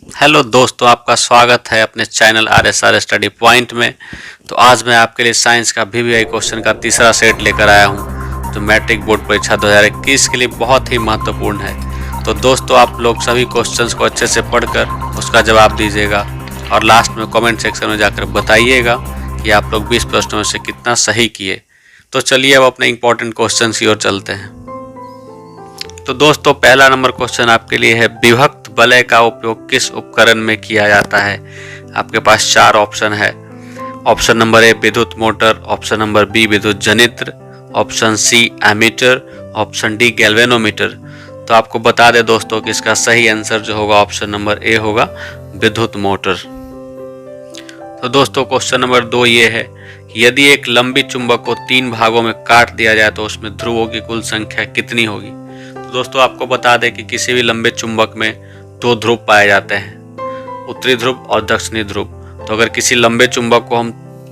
Hello दोस्तों, आपका स्वागत है अपने चैनल RSR स्टडी पॉइंट में। तो आज मैं आपके लिए साइंस का VVI क्वेश्चन का तीसरा सेट लेकर आया हूं, जो मैट्रिक बोर्ड परीक्षा 2021 के लिए बहुत ही महत्वपूर्ण है। तो दोस्तों, आप लोग सभी क्वेश्चंस को अच्छे से पढ़कर उसका जवाब दीजिएगा और लास्ट में कमेंट सेक्शन में जाकर बताइएगा कि आप लोग 20 प्रश्नों में से कितना सही किए। तो चलिए अब अपने इंपॉर्टेंट क्वेश्चन की ओर चलते हैं। तो दोस्तों, पहला नंबर क्वेश्चन आपके लिए है, विभक्त वलय का उपयोग किस उपकरण में किया जाता है। आपके पास 4 ऑप्शन है। ऑप्शन नंबर ए विद्युत मोटर, ऑप्शन नंबर बी विद्युत जनित्र, option C ammeter, option D galvanometer. तो आपको बता दें दोस्तों कि इसका सही आंसर जो होगा ऑप्शन नंबर ए होगा, विद्युत मोटर। तो दोस्तों, क्वेश्चन नंबर 2 ये है कि यदि एक लंबी चुंबक को 3 भागों में काट दिया जाए तो उसमें ध्रुवों की कुल संख्या कितनी होगी। तो दोस्तों, आपको बता दें कि किसी भी लंबे चुंबक में 2 ध्रुव पाए जाते हैं, उत्तरी ध्रुव और दक्षिणी ध्रुव। तो अगर किसी लंबे चुंबक को हम,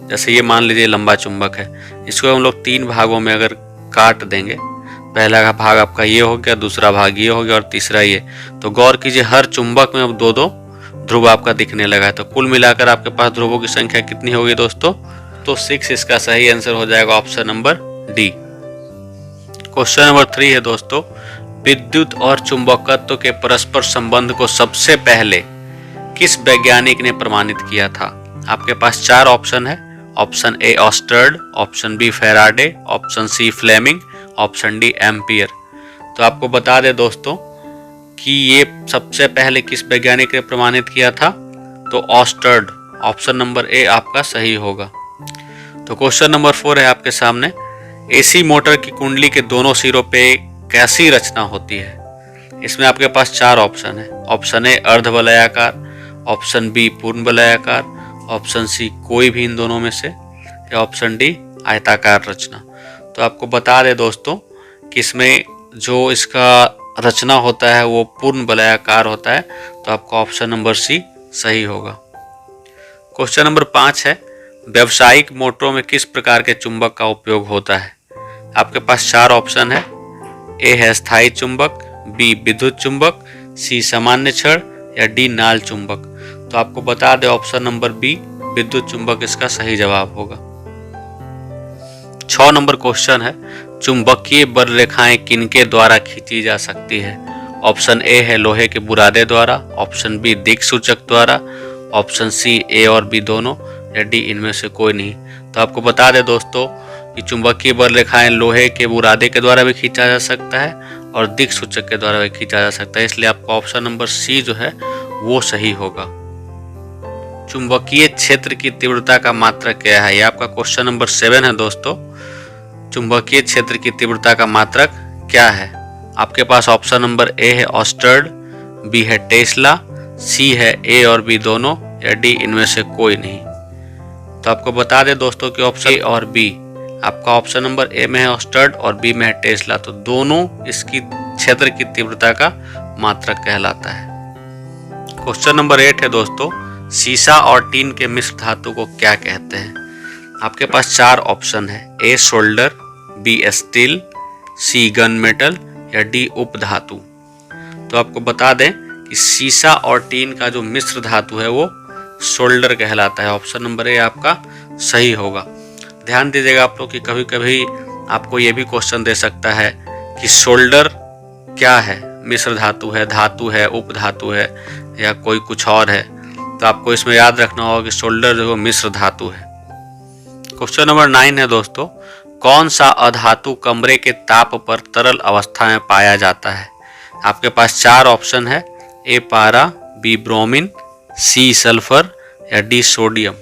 जैसे ये मान लीजिए लंबा चुंबक है, इसको हम लोग 3 भागों में अगर काट देंगे, पहला भाग आपका ये हो गया, दूसरा भाग ये हो गया और तीसरा ये। तो गौर कीजिए, हर चुंबक में अब 2-2 ध्रुव आपका दिखने लगा है। तो कुल मिलाकर आपके पास ध्रुवों की संख्या कितनी होगी दोस्तों? तो 6 इसका सही आंसर हो जाएगा, option number D. Question number 3 है दोस्तों, विद्युत और चुंबकत्व के परस्पर संबंध को सबसे पहले किस वैज्ञानिक ने प्रमाणित किया था। आपके पास 4 ऑप्शन है। ऑप्शन ए ऑस्टर्ड, option B Faraday, option C Fleming, option D Ampere. तो आपको बता दें दोस्तों कि ये सबसे पहले किस वैज्ञानिक ने प्रमाणित किया था, तो ऑस्टर्ड, ऑप्शन नंबर ए आपका सही होगा। तो क्वेश्चन नंबर 4 है आपके सामने, AC मोटर की कुंडली के दोनों सिरों पे कैसी रचना होती है। इसमें आपके पास 4 ऑप्शन है। ऑप्शन ए अर्ध वलयाकार, ऑप्शन बी पूर्ण वलयाकार, ऑप्शन सी कोई भी इन दोनों में से, या ऑप्शन डी आयताकार रचना। तो आपको बता दें दोस्तों कि इसमें जो इसका रचना होता है वो पूर्ण वलयाकार होता है। तो आपका ऑप्शन नंबर सी सही होगा। क्वेश्चन नंबर 5 है, व्यावसायिक मोटरों में किस प्रकार के चुंबक का उपयोग होता है। आपके पास 4 ऑप्शन है। ए है स्थायी चुंबक, बी विद्युत चुंबक, सी सामान्य छड़, या डी नाल चुंबक। तो आपको बता दें ऑप्शन नंबर बी विद्युत चुंबक इसका सही जवाब होगा। 6 नंबर क्वेश्चन है, चुंबकीय बल रेखाएं किनके द्वारा खींची जा सकती है। ऑप्शन ए है लोहे के बुरादे द्वारा, ऑप्शन बी दिक्सूचक द्वारा, ऑप्शन सी ए और बी दोनों, या डी इनमें से कोई नहीं। तो आपको बता दें दोस्तों कि चुंबकीय बल रेखाएं लोहे के बुरादे के द्वारा भी खींचा जा सकता है और दिक्सूचक के द्वारा भी खींचा जा सकता है, इसलिए आपका ऑप्शन नंबर सी जो है वो सही होगा। चुंबकीय क्षेत्र की तीव्रता का मात्रक क्या है, ये आपका क्वेश्चन नंबर 7 है दोस्तों। चुंबकीय क्षेत्र की तीव्रता का मात्रक क्या है। आपके पास ऑप्शन नंबर ए है ऑस्टर्ड, बी है टेस्ला, सी है ए और बी दोनों, या डी इनमें से कोई नहीं। तो आपको बता दें दोस्तों कि ऑप्शन ए और बी, आपका ऑप्शन नंबर ए में है ऑस्टर्ड और बी में है टेस्ला, तो दोनों इसकी क्षेत्र की तीव्रता का मात्रक कहलाता है। क्वेश्चन नंबर 8 है दोस्तों, सीसा और टीन के मिश्र धातु को क्या कहते हैं। आपके पास 4 ऑप्शन है। ए शोल्डर, बी स्टील, सी गन मेटल, या डी उपधातु। तो आपको बता दें कि सीसा और टीन का जो मिश्र धातु है वो शोल्डर कहलाता है। ऑप्शन नंबर ए आपका सही होगा। ध्यान दीजिएगा आप लोग कि कभी कभी आपको ये भी क्वेश्चन दे सकता है कि शोल्डर क्या है, मिश्र धातु है, उपधातु है, या कोई कुछ और है। तो आपको इसमें याद रखना होगा कि शोल्डर जो है मिश्र धातु है। क्वेश्चन नंबर 9 है दोस्तों, कौन सा अधातु कमरे के ताप पर तरल अवस्था में पाया जाता है। आपके पास 4 ऑप्शन है। ए पारा, बी ब्रोमीन, सी सल्फर, या डी सोडियम।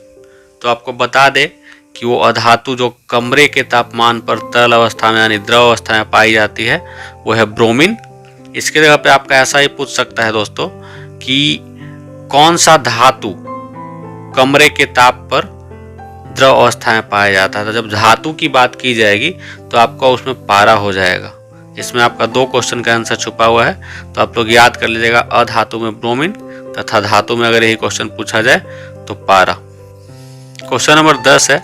तो आपको बता दें कि वो अधातु जो कमरे के तापमान पर तरल अवस्था में यानी द्रव अवस्था में पाई जाती है वो है ब्रोमीन। इसके जगह पे आपका ऐसा ही पूछ सकता है दोस्तों कि कौन सा धातु कमरे के ताप पर द्रव अवस्था में पाया जाता है। तो जब धातु की बात की जाएगी तो आपका उसमें पारा हो जाएगा। इसमें आपका 2 क्वेश्चन का आंसर छुपा हुआ है, तो आप लोग याद कर लीजिएगा, अधातु में ब्रोमीन तथा धातु में अगर यही क्वेश्चन पूछा जाए तो पारा। क्वेश्चन नंबर 10 है,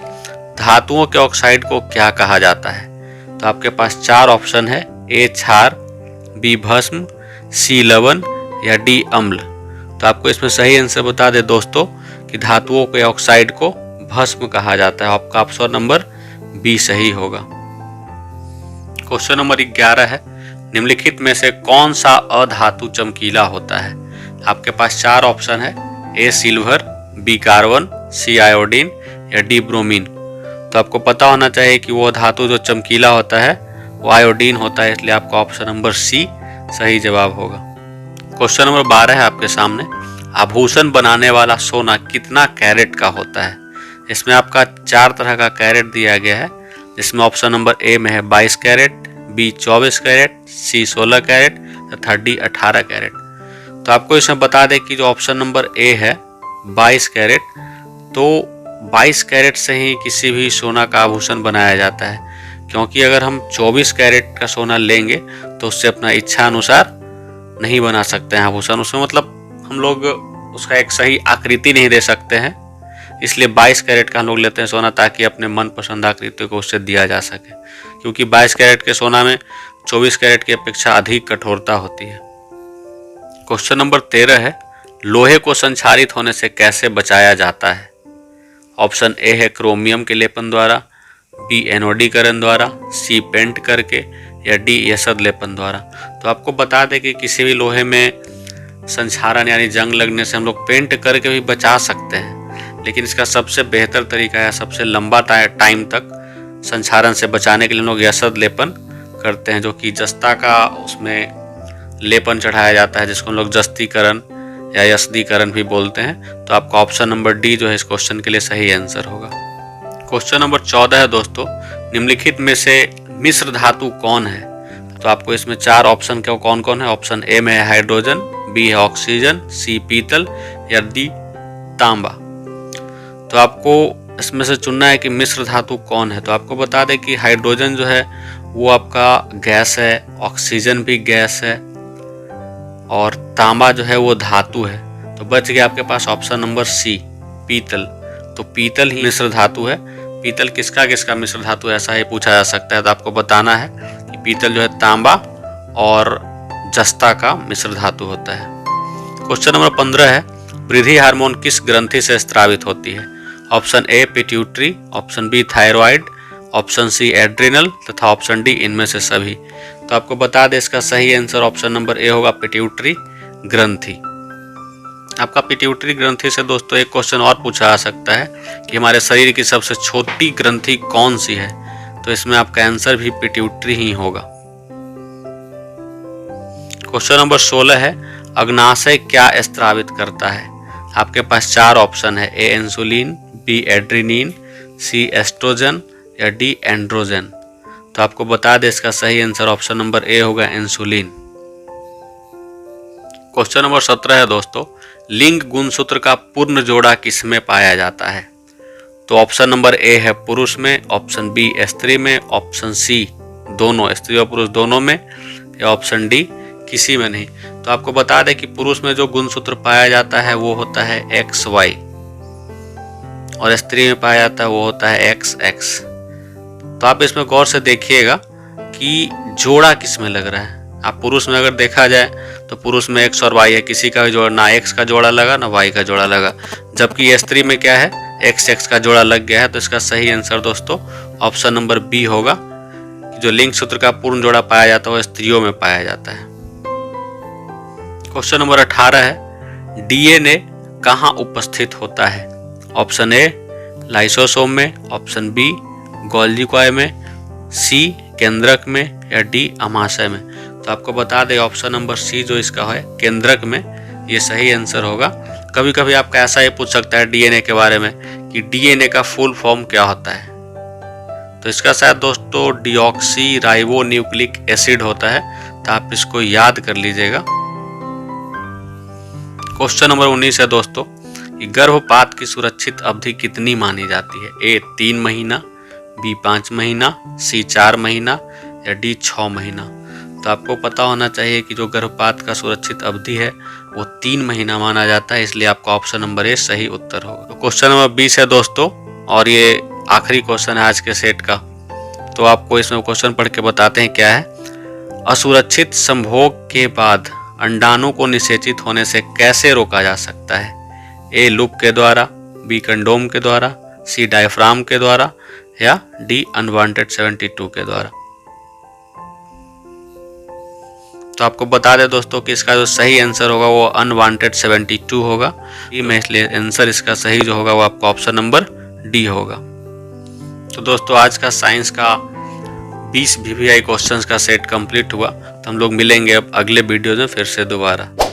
धातुओं के ऑक्साइड को क्या कहा जाता है। तो आपके पास 4 ऑप्शन है। ए क्षार, बी भस्म, सी लवण, या डी अम्ल। तो आपको इसमें सही आंसर बता दे दोस्तों कि धातुओं के ऑक्साइड को भस्म कहा जाता है। आपका ऑप्शन नंबर बी सही होगा। क्वेश्चन नंबर 11 है, निम्नलिखित में से कौन सा अधातु चमकीला होता है? आपके पास 4 ऑप्शन है, ए सिल्वर, बी कार्बन, सी आयोडीन या डी ब्रोमीन। तो आपको पता होना चाहिए कि वो धातु जो चमकीला होता है वो आयोडीन होता है, इसलिए आपका ऑप्शन नंबर सी सही जवाब होगा। क्वेश्चन नंबर 12 है आपके सामने, आभूषण बनाने वाला सोना कितना कैरेट का होता है? इसमें आपका 4 तरह का कैरेट दिया गया है, जिसमें ऑप्शन नंबर ए में है 22 कैरेट, बी 24 कैरेट, सी 16 कैरेट तथा डी 18 कैरेट। तो आपको इसमें बता दें कि जो ऑप्शन नंबर ए है 22 कैरेट, तो 22 कैरेट से ही किसी भी सोना का आभूषण बनाया जाता है, क्योंकि अगर हम 24 कैरेट का सोना लेंगे तो उससे अपना इच्छा अनुसार नहीं बना सकते हैं आभूषण। उसमें मतलब हम लोग उसका एक सही आकृति नहीं दे सकते हैं, इसलिए 22 कैरेट का हम लोग लेते हैं सोना, ताकि अपने मनपसंद आकृति को उससे दिया जा सके, क्योंकि 22 कैरेट के सोना में 24 कैरेट की अपेक्षा अधिक कठोरता होती है। क्वेश्चन नंबर 13 है, लोहे को संक्षारित होने से कैसे बचाया जाता है? ऑप्शन ए है क्रोमियम के लेपन द्वारा, बी एनोडीकरण द्वारा, सी पेंट करके या डी यसद लेपन द्वारा। तो आपको बता दें कि किसी भी लोहे में संक्षारण यानी जंग लगने से हम लोग पेंट करके भी बचा सकते हैं, लेकिन इसका सबसे बेहतर तरीका है, सबसे लंबा टाइम तक संक्षारण से बचाने के लिए हम लोग यसद लेपन करते हैं, जो कि जस्ता का उसमें लेपन चढ़ाया जाता है, जिसको हम लोग जस्तीकरण या यसदीकरण भी बोलते हैं। तो आपका ऑप्शन नंबर डी जो है इस क्वेश्चन के लिए सही आंसर होगा। क्वेश्चन नंबर 14 है दोस्तों, निम्नलिखित में से मिश्र धातु कौन है? तो आपको इसमें 4 ऑप्शन के कौन कौन है। ऑप्शन ए में है हाइड्रोजन, बी है ऑक्सीजन, सी पीतल या डी तांबा। तो आपको इसमें से चुनना है कि मिश्र धातु कौन है। तो आपको बता दें कि हाइड्रोजन जो है वो आपका गैस है, ऑक्सीजन भी गैस है और तांबा जो है वो धातु है। तो बच गया आपके पास ऑप्शन नंबर सी पीतल। तो पीतल ही मिश्र धातु है। पीतल किसका किसका मिश्र धातु है, ऐसा ही पूछा जा सकता है। तो आपको बताना है कि पीतल जो है तांबा और जस्ता का मिश्र धातु होता है। क्वेश्चन नंबर 15 है, वृद्धि हार्मोन किस ग्रंथि से स्रावित होती है? Option A pituitary, option B thyroid, option C adrenal तथा ऑप्शन डी इनमें से सभी। तो आपको बता दें इसका सही आंसर ऑप्शन नंबर ए होगा पिट्यूटरी ग्रंथि। आपका पिट्यूटरी ग्रंथि से दोस्तों एक क्वेश्चन और पूछा जा सकता है कि हमारे शरीर की सबसे छोटी ग्रंथि कौन सी है? तो इसमें आपका आंसर भी पिट्यूटरी ही होगा। क्वेश्चन नंबर 16 है, अग्नाशय क्या स्रावित करता है? आपके पास 4 ऑप्शन है, ए इंसुलिन, बी एड्रेनिन, सी एस्ट्रोजन या डी एंड्रोजन। तो आपको बता दें इसका सही आंसर ऑप्शन नंबर ए होगा इंसुलिन। क्वेश्चन नंबर 17 है दोस्तों, लिंग गुणसूत्र का पूर्ण जोड़ा किसमें पाया जाता है? तो ऑप्शन नंबर ए है पुरुष में, ऑप्शन बी स्त्री में, ऑप्शन सी दोनों स्त्री और पुरुष दोनों में या ऑप्शन डी किसी में नहीं। तो आपको बता दें कि पुरुष में जो गुणसूत्र पाया जाता है वो होता है XY और स्त्री में पाया जाता है वो होता है XX। तो आप इसमें गौर से देखिएगा कि जोड़ा किस में लग रहा है। आप पुरुष में अगर देखा जाए तो पुरुष में X और Y है, किसी का भी जोड़ा ना X का जोड़ा लगा ना Y का जोड़ा लगा, जबकि स्त्री में क्या है XX का जोड़ा लग गया है। तो इसका सही आंसर दोस्तों ऑप्शन नंबर बी होगा कि जो लिंग सूत्र का पूर्ण जोड़ा पाया जाता है वो स्त्रियों में पाया जाता है। क्वेश्चन नंबर 18 है, DNA कहाँ उपस्थित होता है? ऑप्शन ए लाइसोसोम में, ऑप्शन बी गोल्गी कॉय में, सी केंद्रक में या डी अमाशय में। तो आपको बता दें ऑप्शन नंबर सी जो इसका है केंद्रक में, ये सही आंसर होगा। कभी कभी आपका ऐसा ही पूछ सकता है डीएनए के बारे में कि डीएनए का फुल फॉर्म क्या होता है। तो इसका शायद दोस्तों डिऑक्सी राइबो न्यूक्लिक एसिड होता है, तो आप इसको याद कर लीजिएगा। क्वेश्चन नंबर 19 है दोस्तों कि गर्भपात की सुरक्षित अवधि कितनी मानी जाती है? ए 3 महीना, बी 5 महीना, सी 4 महीना या डी 6 महीना। तो आपको पता होना चाहिए कि जो गर्भपात का सुरक्षित अवधि है वो 3 महीना माना जाता है, इसलिए आपका ऑप्शन नंबर ए सही उत्तर होगा। तो क्वेश्चन नंबर 20 है दोस्तों और ये आखिरी क्वेश्चन है आज के सेट का। तो आपको इसमें क्वेश्चन पढ़ के बताते हैं क्या है। असुरक्षित संभोग के बाद अंडाणु को निषेचित होने से कैसे रोका जा सकता है? ए लूप के द्वारा, बी कंडोम के द्वारा, सी डायफ्राम के द्वारा या डी अनवांटेड 72 के द्वारा। तो आपको बता दें दोस्तों कि इसका जो सही आंसर होगा वो अनवांटेड 72 होगा। ई में इसलिए आंसर इसका सही जो होगा वो आपका ऑप्शन नंबर डी होगा। तो दोस्तों आज का साइंस का 20 VVI क्वेश्चंस का सेट कंप्लीट हुआ। तो हम लोग मिलेंगे अब अगले वीडियो में फिर से दोबारा।